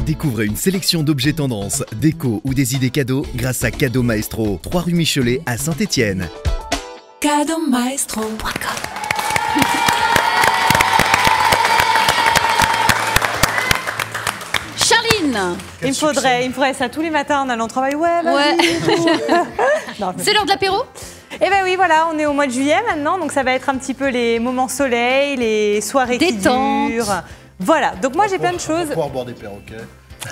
Découvrez une sélection d'objets tendances, déco ou des idées cadeaux grâce à Cadeau Maestro, 3 rue Michelet à Saint-Étienne. Cadeaumaestro.com. Charline, il me faudrait ça tous les matins en allant au travail. Ouais. C'est l'heure de l'apéro? Eh ben oui, voilà, on est au mois de juillet maintenant, donc ça va être un petit peu les moments soleil, les soirées détente qui durent. Voilà, donc moi j'ai plein de choses. On va pouvoir boire des perroquets.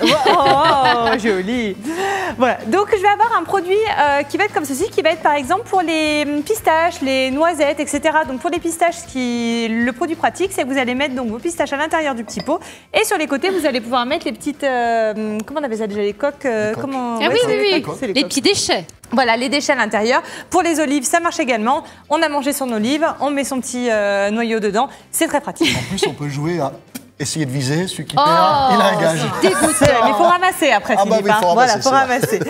Oh, joli. Voilà, donc je vais avoir un produit qui va être comme ceci, qui va être par exemple pour les pistaches, les noisettes, etc. Donc pour les pistaches, le produit pratique, c'est que vous allez mettre donc vos pistaches à l'intérieur du petit pot et sur les côtés, vous allez pouvoir mettre les petites, comment on appelle ça déjà, les coques, comment... Ah ouais, oui, les petits déchets. Voilà, les déchets à l'intérieur. Pour les olives, ça marche également. On a mangé son olive, on met son petit noyau dedans. C'est très pratique. En plus, on peut jouer à essayer de viser. Celui qui perd, il a un gage. Dégoûtant. Mais il faut ramasser après, Philippe. Oui, faut ramasser.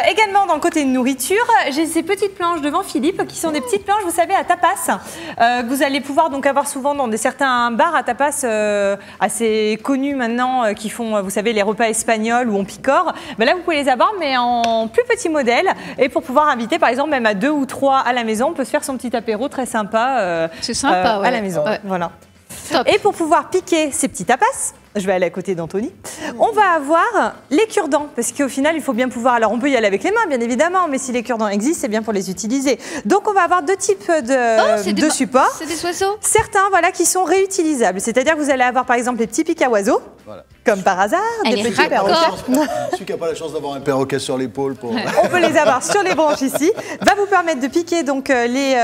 Également, dans le côté de nourriture, j'ai ces petites planches devant Philippe, qui sont des petites planches, vous savez, à tapas, que vous allez pouvoir donc avoir souvent dans certains bars à tapas assez connus maintenant, qui font, vous savez, les repas espagnols où on picore. Ben là, vous pouvez les avoir, mais en plus petit modèle. Et pour pouvoir inviter, par exemple, même à 2 ou 3 à la maison, on peut se faire son petit apéro très sympa, c'est sympa, à la maison. Ouais. Voilà. Top. Et pour pouvoir piquer ces petits tapas, je vais aller à côté d'Anthony, on va avoir les cure-dents, parce qu'au final, il faut bien pouvoir... Alors, on peut y aller avec les mains, bien évidemment, mais si les cure-dents existent, c'est bien pour les utiliser. Donc, on va avoir 2 types de supports. C'est des oiseaux. Certains, voilà, qui sont réutilisables. C'est-à-dire que vous allez avoir, par exemple, les petits pics à oiseaux, comme par hasard, des petits perroquets. Celui qui n'a pas la chance d'avoir un perroquet sur l'épaule. On peut les avoir sur les branches ici. Va vous permettre de piquer donc les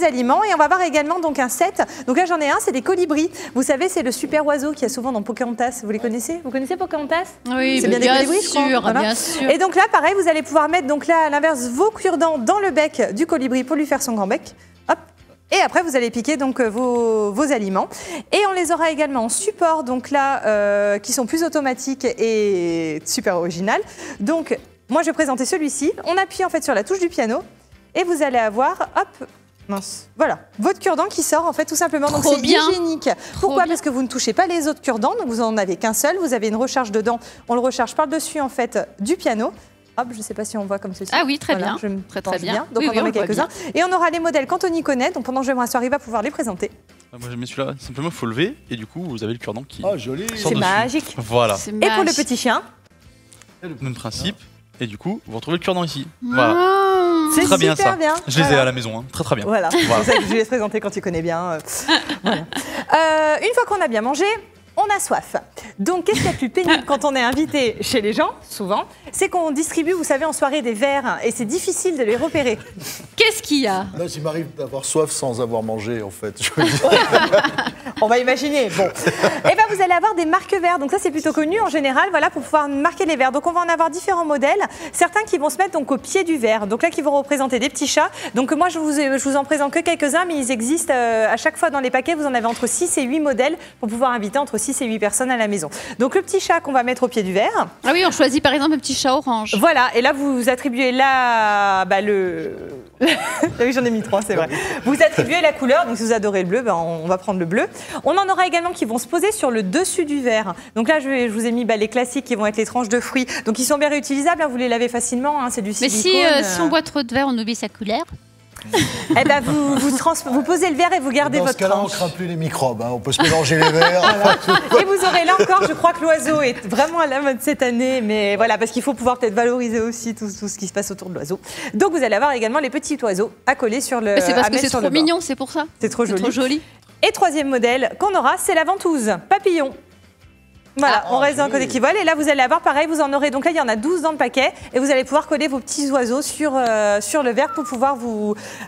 aliments. Et on va avoir également donc un set. Donc là, j'en ai un, c'est des colibris. Vous savez, c'est le super oiseau qu'il y a souvent dans Pocahontas. Vous les connaissez? Vous connaissez Pocahontas? Oui, c'est bien des colibris, sûr, voilà. Bien sûr. Et donc là, pareil, vous allez pouvoir mettre donc là, à l'inverse, vos cure-dents dans le bec du colibri pour lui faire son grand bec. Hop. Et après, vous allez piquer donc vos aliments. Et on les aura également en support, donc là, qui sont plus automatiques et super originales. Donc, moi, je vais présenter celui-ci. On appuie en fait sur la touche du piano et vous allez avoir, hop, mince, voilà, votre cure-dent qui sort en fait tout simplement. Donc c'est hygiénique. Pourquoi? Parce que vous ne touchez pas les autres cure-dents, donc vous n'en avez qu'un seul. Vous avez une recharge dedans. On le recharge par-dessus en fait du piano. Hop, je ne sais pas si on voit comme ceci. Ah oui, très bien. Je me très bien. Donc on en met quelques-uns. Et on aura les modèles qu'Anthony connaît. Donc pendant que je vais m'asseoir, il va pouvoir les présenter. Moi j'aime celui-là. Simplement, il faut lever et du coup, vous avez le cure-dent qui. Oh, joli. C'est magique. Voilà. Et pour le petit chien, le même principe. Et du coup, vous retrouvez le cure-dent ici. Voilà. C'est très bien super ça. bien. Je les ai à la maison. Hein. Très bien. Voilà. C'est pour ça que je vais les présenter quand tu connais bien. Voilà. Une fois qu'on a bien mangé, on a soif. Donc, qu'est-ce qu'il y a de plus pénible quand on est invité chez les gens, souvent, c'est qu'on distribue, vous savez, en soirée des verres et c'est difficile de les repérer. Qu'est-ce qu'il y a? Là, il m'arrive d'avoir soif sans avoir mangé, en fait. On va imaginer. Bon. Et bien, vous allez avoir des marque-verres. Donc, ça, c'est plutôt connu en général, voilà, pour pouvoir marquer les verres. Donc, on va en avoir différents modèles. Certains qui vont se mettre donc au pied du verre. Donc là, qui vont représenter des petits chats. Donc, moi, je vous en présente que quelques-uns, mais ils existent à chaque fois dans les paquets. Vous en avez entre 6 et 8 modèles pour pouvoir inviter entre 6 et 8 personnes à la maison. Donc, le petit chat qu'on va mettre au pied du verre. Ah oui, on choisit par exemple un petit chat orange. Voilà, et là, vous attribuez là, oui, j'en ai mis 3, c'est vrai. Vous attribuez la couleur, donc si vous adorez le bleu, on va prendre le bleu. On en aura également qui vont se poser sur le dessus du verre. Donc là, je vous ai mis les classiques qui vont être les tranches de fruits. Donc ils sont bien réutilisables, vous les lavez facilement, c'est du silicone. Mais si on boit trop de verre, on oublie sa couleur. Eh ben, vous posez le verre et vous gardez votre tranche. Dans ce cas-là, on ne craint plus les microbes. On peut se mélanger les verres. Et vous aurez là encore, je crois que l'oiseau est vraiment à la mode cette année. Mais voilà, parce qu'il faut pouvoir peut-être valoriser aussi tout ce qui se passe autour de l'oiseau. Donc vous allez avoir également les petits oiseaux à coller sur le. C'est parce que c'est trop mignon, c'est pour ça. C'est trop joli. Et troisième modèle qu'on aura, c'est la ventouse papillon. Voilà, on reste dans un côté qui vole. Et là, vous allez avoir pareil, vous en aurez. Donc là, il y en a 12 dans le paquet. Et vous allez pouvoir coller vos petits oiseaux sur le verre pour pouvoir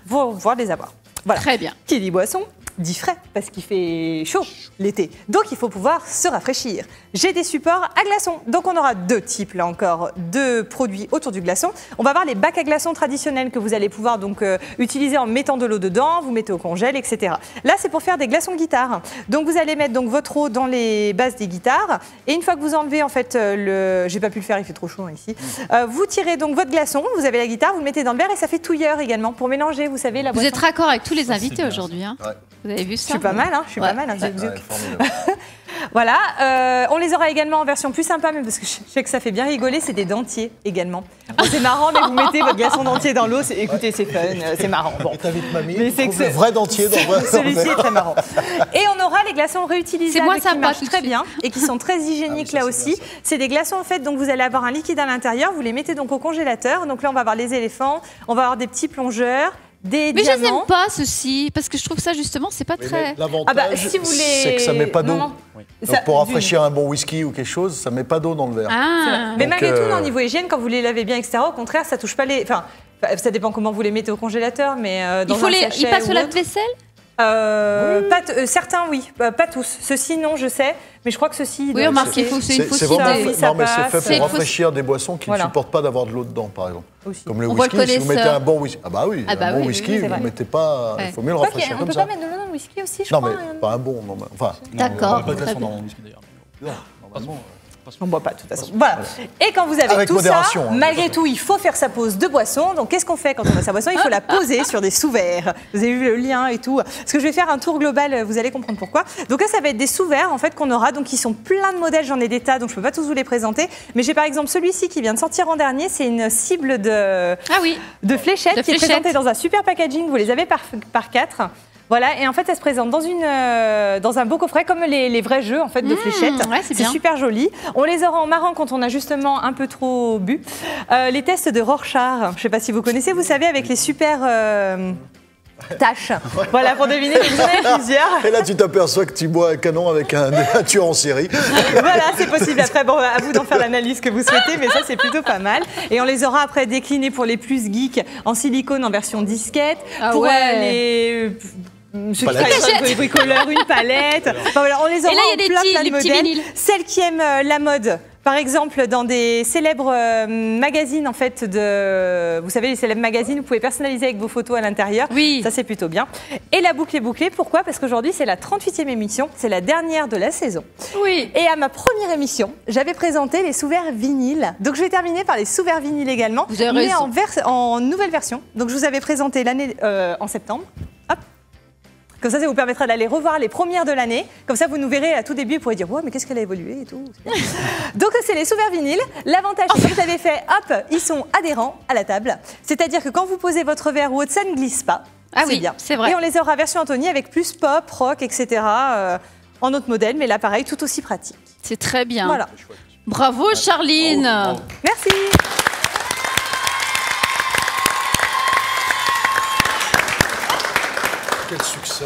pouvoir les avoir. Voilà. Très bien. Qui dit boisson dit frais, parce qu'il fait chaud l'été. Donc, il faut pouvoir se rafraîchir. J'ai des supports à glaçons. Donc, on aura 2 types, là encore, de produits autour du glaçon. On va avoir les bacs à glaçons traditionnels que vous allez pouvoir donc utiliser en mettant de l'eau dedans, vous mettez au congèle, etc. Là, c'est pour faire des glaçons guitare. Donc, vous allez mettre donc votre eau dans les bases des guitares. Et une fois que vous enlevez, en fait, j'ai pas pu le faire, il fait trop chaud ici. Vous tirez donc votre glaçon, vous avez la guitare, vous le mettez dans le verre et ça fait touilleur également pour mélanger, vous savez, la boisson. Vous êtes raccord avec tous les invités aujourd'hui, hein. Ouais. Vous avez vu ça? Je suis pas mal, hein, je suis pas mal. Hein, Voilà, on les aura également en version plus sympa, mais parce que je sais que ça fait bien rigoler, c'est des dentiers également. Bon, c'est marrant, mais vous mettez votre glaçon dentier dans l'eau, écoutez, c'est fun, c'est marrant. Bon. Et t'invites mamie, Mais c'est trouve le vrai dentier dans Celui-ci est très marrant. Et on aura les glaçons réutilisables C'est moins qui sympa marchent tout de très suite. bien et qui sont très hygiéniques là aussi. C'est des glaçons en fait, donc vous allez avoir un liquide à l'intérieur, vous les mettez donc au congélateur. Donc là, on va avoir les éléphants, on va avoir des petits plongeurs, des Mais je les aime diamants. pas, ceux-ci, parce que je trouve ça justement, c'est pas très. L'avantage, Ah bah, si vous les... c'est que ça met pas d'eau. Non, non. Donc Ça- pour rafraîchir un bon whisky ou quelque chose, ça met pas d'eau dans le verre. Ah. Mais Donc, malgré tout, au niveau hygiène, quand vous les lavez bien, etc., au contraire, ça touche pas les... Enfin, ça dépend comment vous les mettez au congélateur, mais dans Il faut un ils sachet passent au ou autre. lave-vaisselle. Certains, oui. Pas tous. Ceux-ci, non, je sais. Mais je crois que ceux-ci... Oui, remarque, il faut C'est citer. vraiment oui, fait, ça non, mais c'est passe. fait Il pour faut- rafraîchir des boissons qui Voilà. ne supportent pas d'avoir de l'eau dedans, par exemple. Aussi. Comme le On voit whisky, le si vous mettez connaisseur. un bon whisky, ah bah oui, Ah bah un bon oui, whisky, oui, c'est vous vrai. ne mettez pas, Ouais. il faut mieux le Quoi rafraîchir on comme peut ça. pas mettre de l'eau dans le whisky aussi, je Non crois. mais pas un bon, non, mais- enfin, D'accord. Pas de très glaçon bien. dans le whisky d'ailleurs. normalement. On boit pas de toute façon. Voilà. Et quand vous avez Avec tout modération, ça, hein, malgré attention. tout, il faut faire sa pause de boisson. Donc qu'est-ce qu'on fait quand on a sa boisson? Il faut la poser sur des sous-verres. Vous avez vu le lien et tout. Parce que je vais faire un tour global, vous allez comprendre pourquoi. Donc là, ça va être des sous-verres en fait qu'on aura. Donc ils sont plein de modèles, j'en ai des tas, donc je peux pas tous vous les présenter. Mais j'ai par exemple celui-ci qui vient de sortir en dernier. C'est une cible de Ah oui. fléchettes De qui est fléchettes. présentée dans un super packaging. Vous les avez par 4. Voilà, et en fait, ça se présente dans un beau coffret, comme les vrais jeux en fait de fléchettes. ouais, c'est bien. Super joli. On les aura en marrant quand on a justement un peu trop bu. Les tests de Rorschach, je ne sais pas si vous connaissez, vous savez, avec les super tâches. Voilà, pour deviner, vous en avez plusieurs. Et là, tu t'aperçois que tu bois un canon avec un tueur en série. Voilà, c'est possible. Après, bon, à vous d'en faire l'analyse que vous souhaitez, mais ça, c'est plutôt pas mal. Et on les aura après déclinés pour les plus geeks en silicone en version disquette. Ah pour ouais. ceux qui Palette. travaillent pour les bricoleurs, une palette. Enfin, voilà, on les aura Et là, il y a en des plein, petits- plein de les petits modèles. vinyles. Celles qui aiment la mode, par exemple, dans des célèbres magazines, en fait, vous savez, les célèbres magazines, vous pouvez personnaliser avec vos photos à l'intérieur. Oui. Ça, c'est plutôt bien. Et la boucle est bouclée. Pourquoi? Parce qu'aujourd'hui, c'est la 38e émission. C'est la dernière de la saison. Oui. Et à ma première émission, j'avais présenté les sous-verres vinyles. Donc je vais terminer par les sous-verres vinyles également, Vous avez mais raison. en nouvelle version. Donc je vous avais présenté l'année en septembre. Hop. Comme ça vous permettra d'aller revoir les premières de l'année. Comme ça, vous nous verrez à tout début, vous pourrez dire ouais, mais qu'est-ce qu'elle a évolué et tout. C'est bien. Donc c'est les sous-verres vinyles. L'avantage, c'est que comme vous avez fait, hop, ils sont adhérents à la table. C'est-à-dire que quand vous posez votre verre ou autre, ça ne glisse pas. Ah C'est oui, bien. c'est vrai. Et on les aura version Anthony avec plus pop, rock, etc. En autre modèle, mais là pareil, tout aussi pratique. C'est très bien. Voilà. Bravo, Charline. Merci. Quel succès.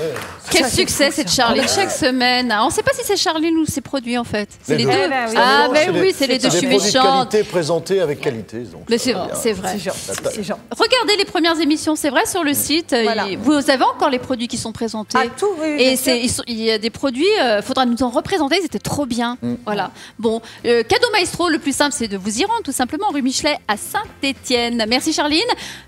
Quel Ça, c'est succès fou, cette ça. Charline chaque semaine. On ne sait pas si c'est Charline ou ses produits en fait. C'est Les les deux. deux. Eh ben oui. Ah Non, mais c'est oui, des- c'est les deux. Je des suis produits de méchante. qualité présentés avec qualité. Donc, Mais c'est bien. c'est vrai. C'est genre. C'est genre. Regardez les premières émissions, c'est vrai, sur le site. Voilà. Vous avez encore les produits qui sont présentés. Ah, tout, oui, oui, Et bien sûr. il y a des produits, il faudra nous en représenter, ils étaient trop bien. Voilà. Bon, cadeau maestro, le plus simple, c'est de vous y rendre, tout simplement, rue Michelet à Saint-Étienne. Merci Charline.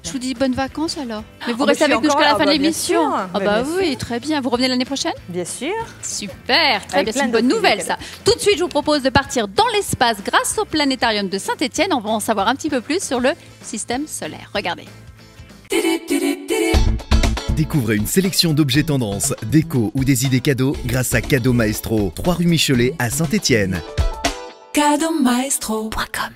Je vous dis bonnes vacances alors. Mais vous Oh, mais restez je suis avec nous jusqu'à la encore fin de là. Ah bah, bien l'émission. sûr. Ah Mais bah bien oui, très bien. Vous revenez l'année prochaine? Bien sûr. Super, très Avec bien, c'est plein une bonne d'autres nouvelle idées. ça. Tout de suite, je vous propose de partir dans l'espace grâce au planétarium de Saint-Étienne. On va en savoir un petit peu plus sur le système solaire. Regardez. Découvrez une sélection d'objets tendances, déco ou des idées cadeaux grâce à Cadeau Maestro, 3 rue Michelet à Saint-Étienne. Cadeaumaestro.com